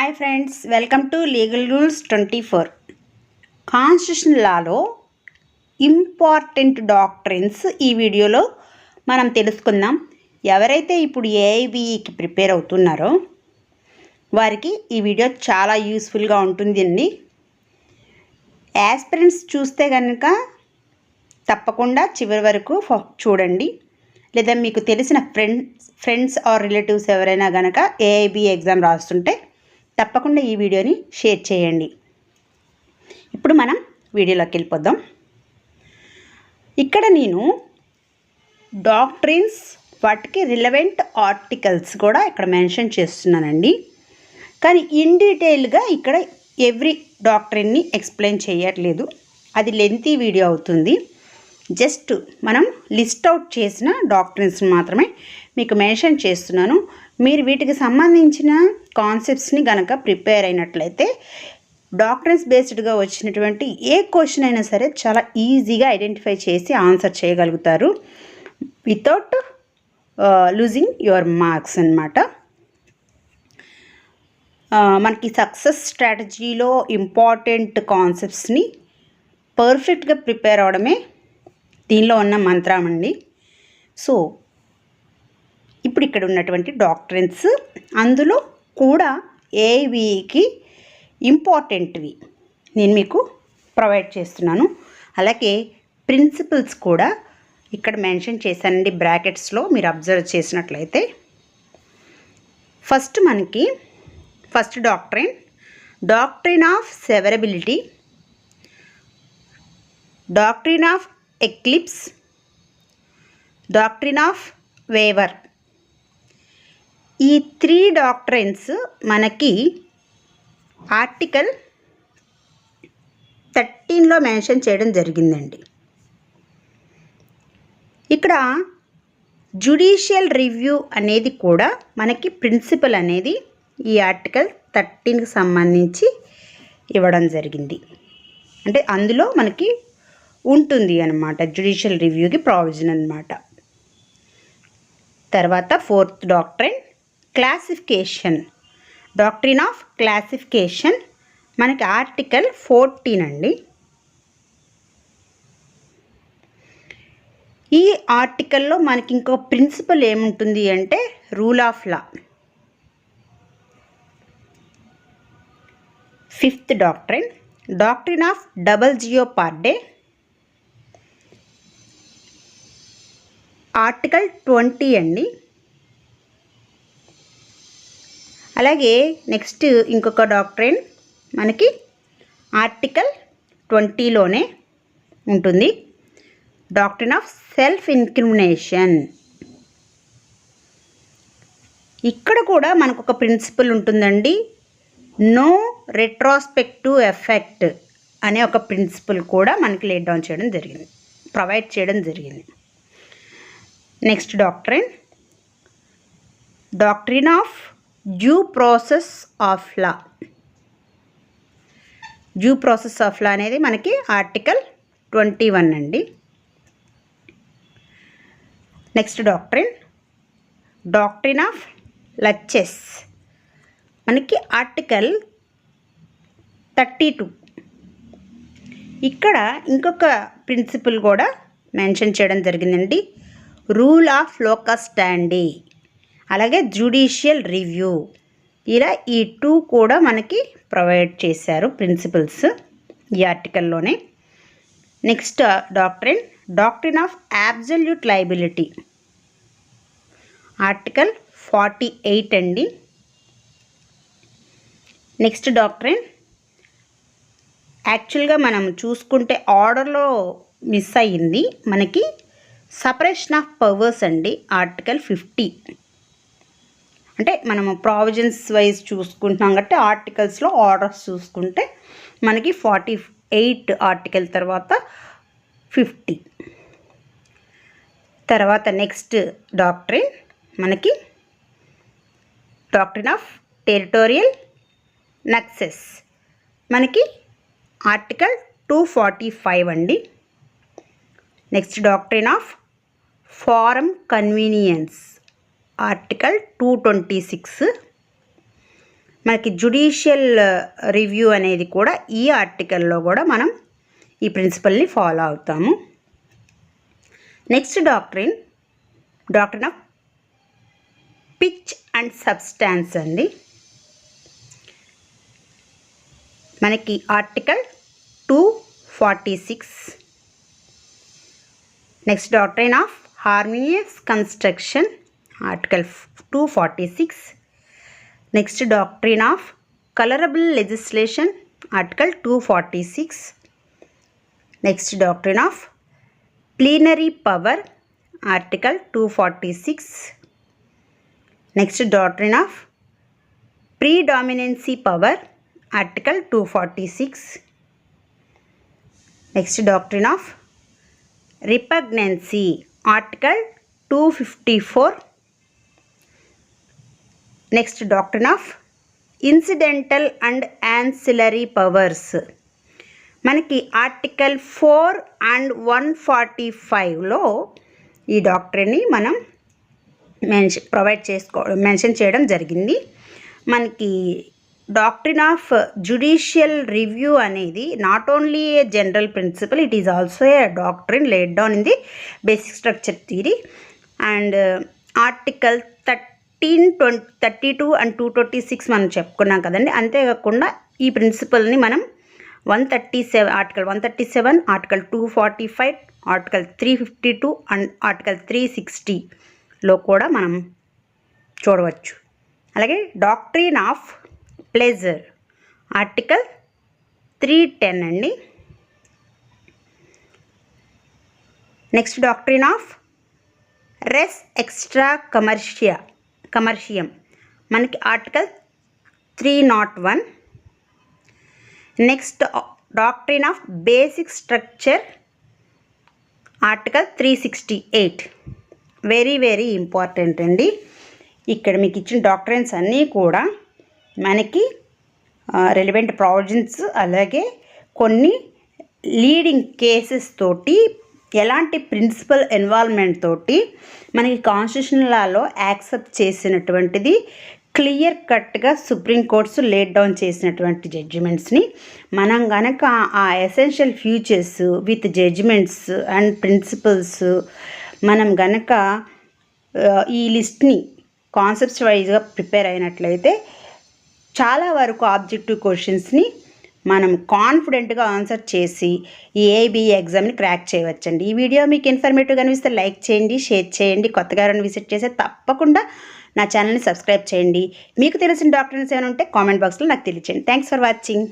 Hi friends, welcome to legal rules 24. Constitution Lalo important doctrines ఈ వీడియోలో మనం తెలుసుకుందాం. ఎవరైతే ఇప్పుడు ఏఐబిఈకి ప్రిపేర్ అవుతున్నారో వారికి ఈ వీడియో చాలా యూస్ఫుల్గా ఉంటుందండి. యాస్పిరెంట్స్ చూస్తే కనుక తప్పకుండా చివరి వరకు చూడండి. లేదా మీకు తెలిసిన ఫ్రెండ్స్ ఆర్ రిలేటివ్స్ ఎవరైనా కనుక ఏఐబి ఎగ్జామ్ రాస్తుంటే తప్పకుండా ఈ వీడియోని షేర్ చేయండి. ఇప్పుడు మనం వీడియోలోకి వెళ్ళిపోదాం. ఇక్కడ నేను డాక్ట్రిన్స్ వాటికి రిలవెంట్ ఆర్టికల్స్ కూడా ఇక్కడ మెన్షన్ చేస్తున్నానండి. కానీ ఇన్ డీటెయిల్గా ఇక్కడ ఎవ్రీ డాక్ట్రిన్ని ఎక్స్ప్లెయిన్ చేయట్లేదు, అది లెంతీ వీడియో అవుతుంది. జస్ట్ మనం లిస్ట్ అవుట్ చేసిన డాక్ట్రిన్స్ మాత్రమే మీకు మెన్షన్ చేస్తున్నాను. మీరు వీటికి సంబంధించిన కాన్సెప్ట్స్ని కనుక ప్రిపేర్ అయినట్లయితే డాక్ట్రిన్స్ బేస్డ్గా వచ్చినటువంటి ఏ క్వశ్చన్ అయినా సరే చాలా ఈజీగా ఐడెంటిఫై చేసి ఆన్సర్ చేయగలుగుతారు వితౌట్ లూజింగ్ యువర్ మార్క్స్ అన్నమాట. మనకి సక్సెస్ స్ట్రాటజీలో ఇంపార్టెంట్ కాన్సెప్ట్స్ని పర్ఫెక్ట్గా ప్రిపేర్ అవడమే దీనిలో ఉన్న మంత్రం అండి. సో ఇప్పుడు ఇక్కడ ఉన్నటువంటి డాక్ట్రిన్స్ అందులో కూడా ఏఐబిఈకి ఇంపార్టెంట్వి నేను మీకు ప్రొవైడ్ చేస్తున్నాను. అలాగే ప్రిన్సిపల్స్ కూడా ఇక్కడ మెన్షన్ చేశానండి బ్రాకెట్స్లో, మీరు అబ్జర్వ్ చేసినట్లయితే. మనకి first doctrine of సెవరబిలిటీ, doctrine of eclipse, doctrine of waiver. ఈ 3 డాక్ట్రిన్స్ మనకి ఆర్టికల్ 13లో మెన్షన్ చేయడం జరిగిందండి. ఇక్కడ జ్యుడిషియల్ రివ్యూ అనేది కూడా మనకి ప్రిన్సిపల్ అనేది ఈ ఆర్టికల్ 13కి సంబంధించి ఇవ్వడం జరిగింది. అంటే అందులో మనకి ఉంటుంది అన్నమాట, జ్యుడిషియల్ రివ్యూకి ప్రావిజన్ అన్నమాట. తర్వాత 4th doctrine classification, doctrine of classification మనకి ఆర్టికల్ 14 అండి. ఈ ఆర్టికల్లో మనకి ఇంకొక ప్రిన్సిపల్ ఏముంటుంది అంటే rule of law. 5th doctrine of double jeopardy, article 20 అండి. అలాగే నెక్స్ట్ ఇంకొక డాక్ట్రిన్ మనకి ఆర్టికల్ 20లోనే ఉంటుంది, డాక్ట్రిన్ ఆఫ్ సెల్ఫ్ ఇన్క్రిమినేషన్. ఇక్కడ కూడా మనకు ఒక ప్రిన్సిపల్ ఉంటుందండి, నో రెట్రోస్పెక్టివ్ ఎఫెక్ట్ అనే ఒక ప్రిన్సిపల్ కూడా మనకి లేట్ డౌన్ చేయడం జరిగింది, ప్రొవైడ్ చేయడం జరిగింది. Next doctrine of due process of law. Due process of law అనేది మనకి ఆర్టికల్ 21 అండి. నెక్స్ట్ డాక్ట్రిన్ ఆఫ్ లచెస్ మనకి ఆర్టికల్ 32. ఇక్కడ ఇంకొక ప్రిన్సిపల్ కూడా మెన్షన్ చేయడం జరిగిందండి, రూల్ ఆఫ్ లోకస్ స్టాండీ, అలాగే జ్యుడిషియల్ రివ్యూ. ఇలా ఈ 2 కూడా మనకి ప్రొవైడ్ చేశారు ప్రిన్సిపల్స్ ఈ ఆర్టికల్లోనే. Next doctrine of absolute liability, article 48 అండి. నెక్స్ట్ డాక్ట్రిన్ యాక్చువల్గా మనం చూసుకుంటే ఆర్డర్లో మిస్ అయ్యింది, మనకి సపరేషన్ ఆఫ్ పవర్స్ అండి, ఆర్టికల్ 50. అంటే మనము ప్రావిజన్స్ వైజ్ చూసుకుంటున్నాం కాబట్టి ఆర్టికల్స్లో ఆర్డర్స్ చూసుకుంటే మనకి 48 ఆర్టికల్ తర్వాత 50. తర్వాత నెక్స్ట్ డాక్ట్రిన్ మనకి డాక్ట్రిన్ ఆఫ్ టెరిటోరియల్ నక్సెస్, మనకి ఆర్టికల్ 245 అండి. Next doctrine of forum convenience, article 226. మనకి జ్యుడిషియల్ రివ్యూ అనేది కూడా ఈ ఆర్టికల్లో కూడా మనం ఈ ప్రిన్సిపల్ని ఫాలో అవుతాము. Next doctrine of pith and substance అండి. మనకి article 246. Next doctrine of harmonious construction article 246. Next doctrine of colourable legislation article 246. Next doctrine of plenary power article 246. Next doctrine of predominancy power article 246. Next doctrine of repugnancy article 254. Next doctrine of incidental and ancillary powers మనకి article 4 and 145లో ఈ డాక్ట్రిన్ని మనం mention చేయడం జరిగింది. మనకి doctrine of judicial review అనేది not only A general principal, it is also a doctrine laid down in the basic structure theory. And article 32 and 226 మనం చెప్పుకున్నాం కదండి. అంతేకాకుండా ఈ ప్రిన్సిపల్ని మనం 137 article 137, article 245, article 352 and article 360లో కూడా మనం చూడవచ్చు. అలాగే డాక్ట్రిన్ ఆఫ్ ప్లెజర్ ఆర్టికల్ 310 అండి. నెక్స్ట్ డాక్ట్రిన్ ఆఫ్ రెస్ ఎక్స్ట్రా కమర్షియం మనకి article 301. Next doctrine of basic structure article 368. Very very important అండి. ఇక్కడ మీకు ఇచ్చిన డాక్ట్రిన్స్ అన్నీ కూడా మనకి రెలవెంట్ ప్రావిజన్స్, అలాగే కొన్ని లీడింగ్ కేసెస్ తోటి, ఎలాంటి ప్రిన్సిపల్ ఇన్వాల్వ్మెంట్ తోటి మనకి కాన్స్టిట్యూషనల్ లాలో యాక్సెప్ట్ చేసినటువంటిది క్లియర్ కట్గా సుప్రీంకోర్ట్స్ లేట్ డౌన్ చేసినటువంటి జడ్జిమెంట్స్ని మనం కనుక ఆ essential features with judgments and principles మనం కనుక ఈ లిస్ట్ని కాన్సెప్ట్స్ వైజ్గా ప్రిపేర్ అయినట్లయితే చాలా వరకు ఆబ్జెక్టివ్ క్వశ్చన్స్ని మనం కాన్ఫిడెంట్గా ఆన్సర్ చేసి ఈ ఏబిఈ ఎగ్జామ్ని క్రాక్ చేయవచ్చండి. ఈ వీడియో మీకు ఇన్ఫర్మేటివ్గా అనిపిస్తే లైక్ చేయండి, షేర్ చేయండి. కొత్తగా ఎవరైనా విజిట్ చేస్తే తప్పకుండా నా ఛానల్ని సబ్స్క్రైబ్ చేయండి. మీకు తెలిసిన డాక్టర్స్ ఏమైనా ఉంటే కామెంట్ బాక్స్లో నాకు తెలియచేయండి. Thanks for watching.